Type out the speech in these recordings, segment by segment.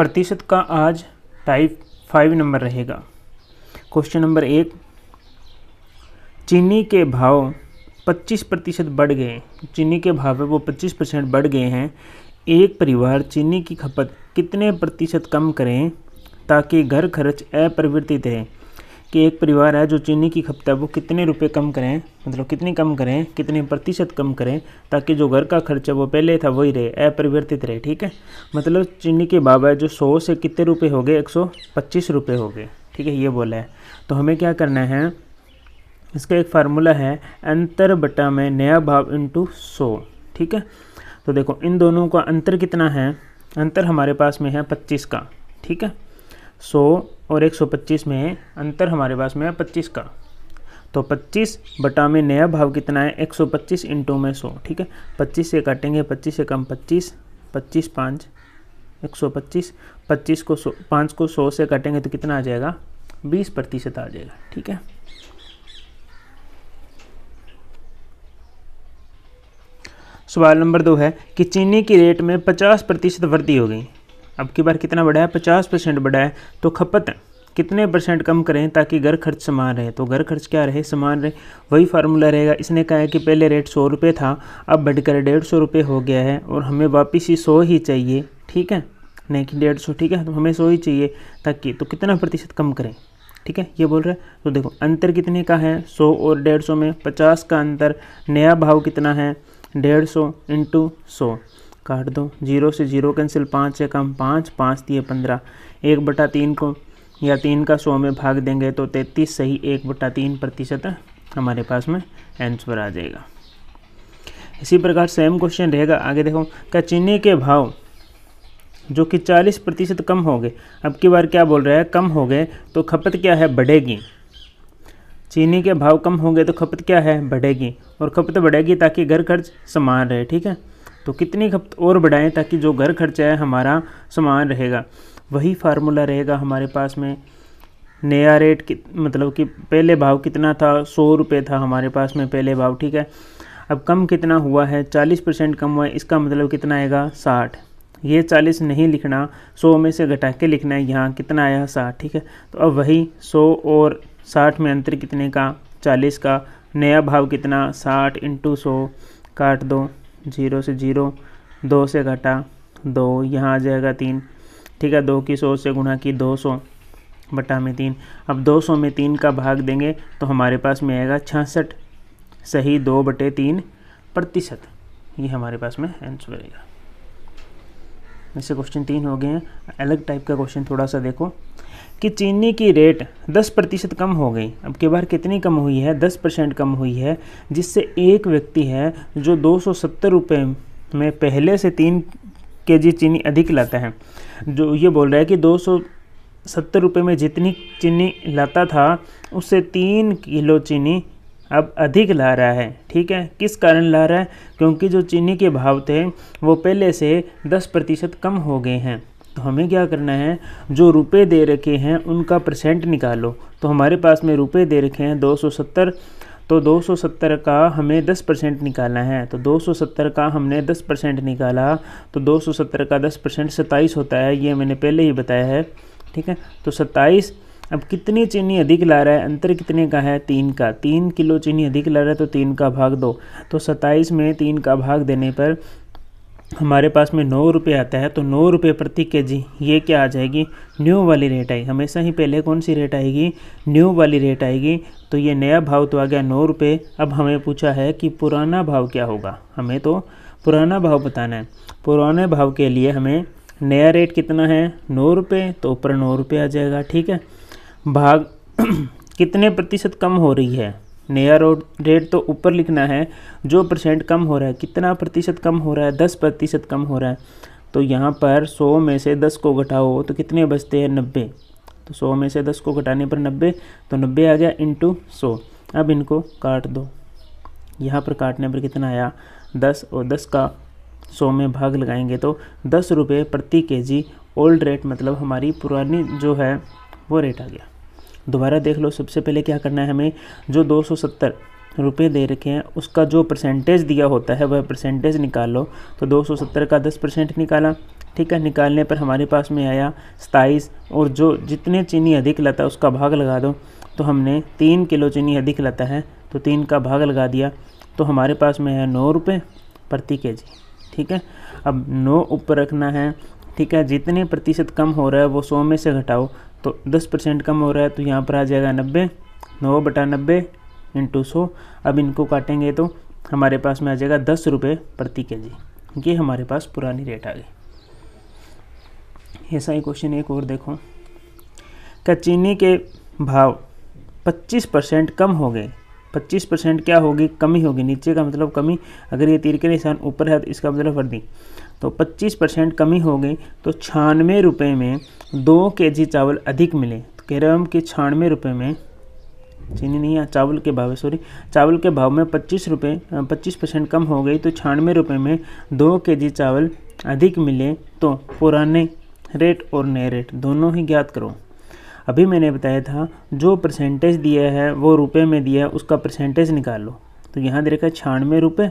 प्रतिशत का आज टाइप 5 नंबर रहेगा। क्वेश्चन नंबर 1, चीनी के भाव 25% बढ़ गए। चीनी के भाव है वो 25% बढ़ गए हैं। एक परिवार चीनी की खपत कितने प्रतिशत कम करें ताकि घर खर्च अपरिवर्तित रहे। कि एक परिवार है जो चीनी की खपत है वो कितने रुपए कम करें, मतलब कितनी कम करें, कितने प्रतिशत कम करें ताकि जो घर का खर्च है वो पहले था वही रहे, अपरिवर्तित रहे। ठीक है, मतलब चीनी के भाव है जो 100 से कितने रुपए हो गए, 125 रुपये हो गए। ठीक है, ये बोला है। तो हमें क्या करना है, इसका एक फार्मूला है अंतर बटा में नया भाव इंटू 100। ठीक है, तो देखो इन दोनों का अंतर कितना है, अंतर हमारे पास में है 25 का। ठीक है, 100 और 125 में अंतर हमारे पास में है 25 का। तो 25 बटा में नया भाव कितना है, 125 इंटू में 100। ठीक है, 25 से काटेंगे, 25 से कम 25, 25 5 125, 25 को 5 को 100 से काटेंगे तो कितना आ जाएगा, 20% आ जाएगा। ठीक है, सवाल नंबर 2 है कि चीनी की रेट में 50% वृद्धि हो गई। अब की बार कितना बढ़ा है, 50% बढ़ा है। तो खपत कितने परसेंट कम करें ताकि घर खर्च समान रहे। तो घर खर्च क्या रहे, समान रहे। वही फार्मूला रहेगा। इसने कहा है कि पहले रेट 100 रुपये था, अब बढ़कर 150 रुपये हो गया है और हमें वापस ही 100 ही चाहिए। ठीक है, नहीं कि 150। ठीक है, तो हमें 100 ही चाहिए ताकि, तो कितना प्रतिशत कम करें। ठीक है, ये बोल रहा है। तो देखो अंतर कितने का है, 100 और 150 में 50 का अंतर। नया भाव कितना है, 150 इंटू 100। काट दो, 0 से 0 कैंसिल, 5 से कम 5, 5 दिए 15। 1/3 को या 3 का 100 में भाग देंगे तो 33 सही 1/3% हमारे पास में आंसर आ जाएगा। इसी प्रकार सेम क्वेश्चन रहेगा। आगे देखो, क्या चीनी के भाव जो कि 40% कम हो गए। अब की बार क्या बोल रहा है, कम हो गए तो खपत क्या है, बढ़ेगी। चीनी के भाव कम हो गए तो खपत क्या है, बढ़ेगी। और खपत बढ़ेगी ताकि घर खर्च समान रहे। ठीक है, तो कितनी खपत और बढ़ाएं ताकि जो घर खर्चा है हमारा समान रहेगा। वही फार्मूला रहेगा हमारे पास में। नया रेट मतलब कि पहले भाव कितना था, 100 रुपये था हमारे पास में पहले भाव। ठीक है, अब कम कितना हुआ है, 40% कम हुआ है। इसका मतलब कितना आएगा, 60। ये 40 नहीं लिखना, 100 में से घटा के लिखना है। यहाँ कितना आया, 60। ठीक है, तो अब वही 100 और 60 में अंतर कितने का, 40 का। नया भाव कितना, 60 इंटू 100। काट दो, 0 से 0, 2 से घटा 2, यहाँ आ जाएगा 3। ठीक है, 2 की 100 से गुणा की 200 बटा में 3। अब 200 में 3 का भाग देंगे तो हमारे पास में आएगा 66 सही 2/3%। ये हमारे पास में आंसर रहेगा। इससे क्वेश्चन 3 हो गए हैं। अलग टाइप का क्वेश्चन थोड़ा सा देखो कि चीनी की रेट 10% कम हो गई। अब की बार कितनी कम हुई है, 10% कम हुई है, जिससे एक व्यक्ति है जो 270 रुपये में पहले से 3 kg चीनी अधिक लाता है। जो ये बोल रहा है कि 270 रुपये में जितनी चीनी लाता था उससे 3 किलो चीनी अब अधिक ला रहा है। ठीक है, किस कारण ला रहा है, क्योंकि जो चीनी के भाव थे वो पहले से 10% कम हो गए हैं। तो हमें क्या करना है, जो रुपए दे रखे हैं उनका परसेंट निकालो। तो हमारे पास में रुपए दे रखे हैं 270, तो 270 का हमें 10% निकालना है। तो 270 का हमने 10% निकाला तो 270 का 10% 27 होता है। ये मैंने पहले ही बताया है। ठीक है, तो 27। अब कितनी चीनी अधिक ला रहा है, अंतर कितने का है, 3 का। 3 किलो चीनी अधिक ला रहा है तो 3 का भाग दो। तो 27 में 3 का भाग देने पर हमारे पास में 9 रुपये आता है। तो 9 रुपये प्रति kg, ये क्या आ जाएगी, न्यू वाली रेट आई। हमेशा ही पहले कौन सी रेट आएगी, न्यू वाली रेट आएगी। तो ये नया भाव तो आ गया 9 रुपये। अब हमें पूछा है कि पुराना भाव क्या होगा, हमें तो पुराना भाव बताना है। पुराने भाव के लिए हमें नया रेट कितना है, 9 रुपये, तो ऊपर 9 रुपये आ जाएगा। ठीक है, भाग कितने प्रतिशत कम हो रही है, नया रेट तो ऊपर लिखना है, जो परसेंट कम हो रहा है, कितना प्रतिशत कम हो रहा है, 10% कम हो रहा है। तो यहाँ पर 100 में से 10 को घटाओ तो कितने बचते हैं, 90। तो 100 में से 10 को घटाने पर 90, तो 90 आ गया इंटू 100। अब इनको काट दो, यहाँ पर काटने पर कितना आया, 10, और 10 का 100 में भाग लगाएंगे तो 10 रुपये प्रति kg ओल्ड रेट, मतलब हमारी पुरानी जो है वो रेट आ गया। दोबारा देख लो, सबसे पहले क्या करना है हमें, जो 270 रुपए दे रखे हैं उसका जो परसेंटेज दिया होता है वह परसेंटेज निकाल लो। तो 270 का 10% निकाला, ठीक है। निकालने पर हमारे पास में आया 27 और जो जितने चीनी अधिक लाता है उसका भाग लगा दो। तो हमने 3 किलो चीनी अधिक लाता है तो 3 का भाग लगा दिया, तो हमारे पास में है 9 रुपये प्रति केजी, ठीक है। अब 9 ऊपर रखना है, ठीक है। जितने प्रतिशत कम हो रहा है वो 100 में से घटाओ, तो 10% कम हो रहा है तो यहाँ पर आ जाएगा 90, 9/90 इंटू 100। अब इनको काटेंगे तो हमारे पास में आ जाएगा 10 रुपये प्रति केजी। ये हमारे पास पुरानी रेट आ गई। ऐसा ही क्वेश्चन एक और देखो, क्या चीनी के भाव 25% कम हो गए। 25% क्या होगी, कमी होगी। नीचे का मतलब कमी, अगर ये तीर के निशान ऊपर है तो इसका मतलब वृद्धि। तो 25% कमी हो गई तो 96 रुपये में 2 केजी चावल अधिक मिले। तो कह रहे हैं हम कि 96 रुपये में, चीनी नहीं है चावल के भाव, सॉरी, चावल के भाव में 25% कम हो गई तो 96 रुपये में 2 केजी चावल अधिक मिले। तो पुराने रेट और नए रेट दोनों ही ज्ञात करो। अभी मैंने बताया था जो परसेंटेज दिया है वो रुपए में दिया है उसका परसेंटेज निकाल लो। तो यहाँ दे रखा है 96 रुपये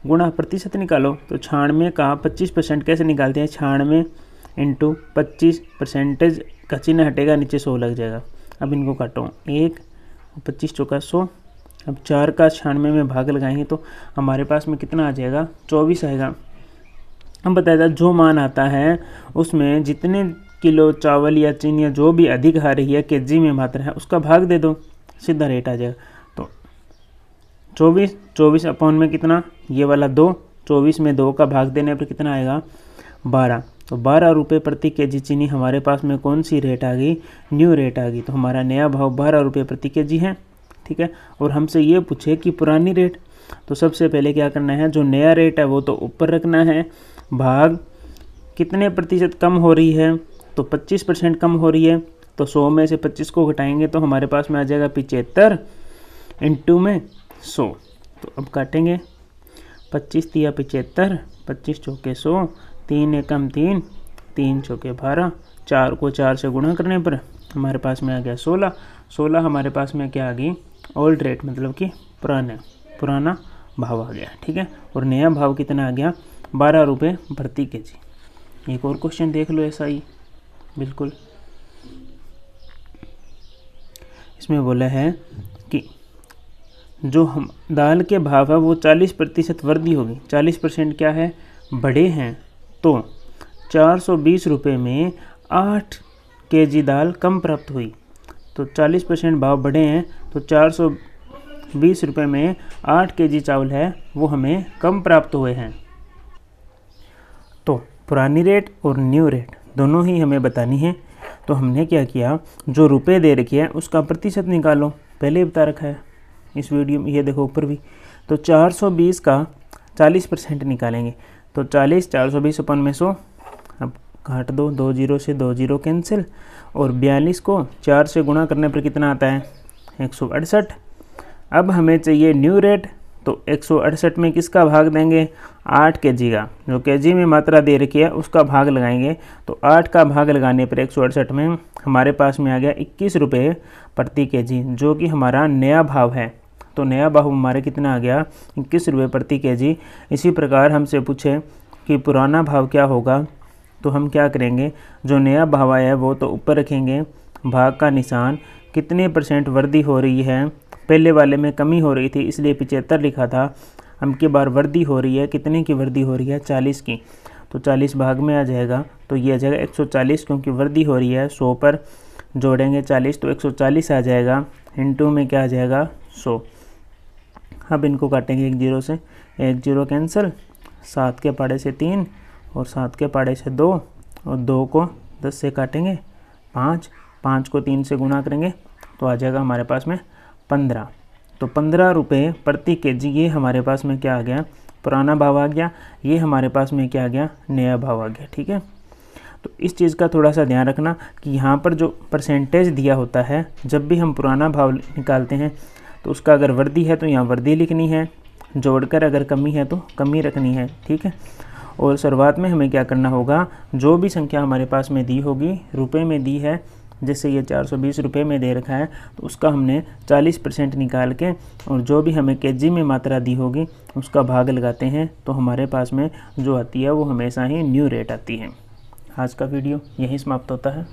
गुणा प्रतिशत निकालो। तो 96 का 25% कैसे निकालते हैं, 96 इंटू 25, परसेंटेज का चिन्ह हटेगा, नीचे 100 लग जाएगा। अब इनको काटो, 1 25 चौका 100। अब 4 का 96 में भाग लगाएंगे तो हमारे पास में कितना आ जाएगा, 24 आएगा। हम बताया था जो मान आता है उसमें जितने किलो चावल या चीनी या जो भी अधिक आ रही है केजी में मात्रा है उसका भाग दे दो, सीधा रेट आ जाएगा। तो 24 अपॉन में कितना, ये वाला 2, 24 में 2 का भाग देने पर कितना आएगा, 12। तो 12 रुपये प्रति केजी चीनी हमारे पास में कौन सी रेट आ गई, न्यू रेट आ गई। तो हमारा नया भाव 12 रुपये प्रति केजी है, ठीक है। और हमसे ये पूछे कि पुरानी रेट, तो सबसे पहले क्या करना है, जो नया रेट है वो तो ऊपर रखना है, भाग कितने प्रतिशत कम हो रही है, तो 25% कम हो रही है। तो 100 में से 25 को घटाएंगे तो हमारे पास में आ जाएगा 75 इंटू में 100। तो अब काटेंगे, 25 दिया 75, 25 चौके 100, 3 एकम 3, 3 चौके 12, 4 को 4 से गुणा करने पर हमारे पास में आ गया 16। 16 हमारे पास में क्या आ गई, ओल्ड रेट, मतलब कि पुराना भाव आ गया, ठीक है। और नया भाव कितना आ गया, 12 रुपये प्रति केजी। एक और क्वेश्चन देख लो ऐसा ही, बिल्कुल। इसमें बोला है कि जो हम दाल के भाव है वो 40% वृद्धि होगी। 40% क्या है, बढ़े हैं। तो 420 रुपये में 8 केजी दाल कम प्राप्त हुई। तो 40% भाव बढ़े हैं तो 420 रुपये में 8 केजी चावल है वो हमें कम प्राप्त हुए हैं। तो पुरानी रेट और न्यू रेट दोनों ही हमें बतानी है। तो हमने क्या किया, जो रुपए दे रखे हैं उसका प्रतिशत निकालो, पहले ही बता रखा है इस वीडियो में, ये देखो ऊपर भी। तो 420 का 40% निकालेंगे। तो 40, 420 अपन में 100, अब काट दो, 2 जीरो से 2 जीरो कैंसिल। और 42 को 4 से गुणा करने पर कितना आता है, 168। अब हमें चाहिए न्यू रेट। तो 168 में किसका भाग देंगे, 8 केजी का, जो केजी में मात्रा दे रखी है उसका भाग लगाएंगे। तो 8 का भाग लगाने पर 168 में हमारे पास में आ गया 21 रुपये प्रति केजी, जो कि हमारा नया भाव है। तो नया भाव हमारे कितना आ गया, 21 रुपये प्रति केजी। इसी प्रकार हमसे पूछे कि पुराना भाव क्या होगा, तो हम क्या करेंगे, जो नया भाव आया है वो तो ऊपर रखेंगे, भाग का निशान, कितने % वृद्धि हो रही है। पहले वाले में कमी हो रही थी इसलिए 75 लिखा था, अब की बार वृद्धि हो रही है, कितने की वृद्धि हो रही है, 40 की। तो 40 भाग में आ जाएगा, तो ये आ जाएगा 140, क्योंकि वृद्धि हो रही है। 100 पर जोड़ेंगे 40 तो 140 आ जाएगा, इंटू में क्या आ जाएगा, 100। अब इनको काटेंगे 1 जीरो से, 1 जीरो कैंसिल, 7 के पाड़े से 3 और 7 के पाड़े से 2, और 2 को 10 से काटेंगे 5, 5 को 3 से गुणा करेंगे तो आ जाएगा हमारे पास में 15। तो 15 रुपये प्रति केजी, ये हमारे पास में क्या आ गया, पुराना भाव आ गया। ये हमारे पास में क्या आ गया, नया भाव आ गया, ठीक है। तो इस चीज़ का थोड़ा सा ध्यान रखना कि यहाँ पर जो परसेंटेज दिया होता है, जब भी हम पुराना भाव निकालते हैं तो उसका अगर वृद्धि है तो यहाँ वृद्धि लिखनी है, जोड़कर अगर कमी है तो कमी रखनी है, ठीक है। और शुरुआत में हमें क्या करना होगा, जो भी संख्या हमारे पास में दी होगी रुपए में दी है जैसे ये 420 रुपये में दे रखा है तो उसका हमने 40% निकाल के और जो भी हमें केजी में मात्रा दी होगी उसका भाग लगाते हैं तो हमारे पास में जो आती है वो हमेशा ही न्यू रेट आती है। आज का वीडियो यहीं समाप्त होता है।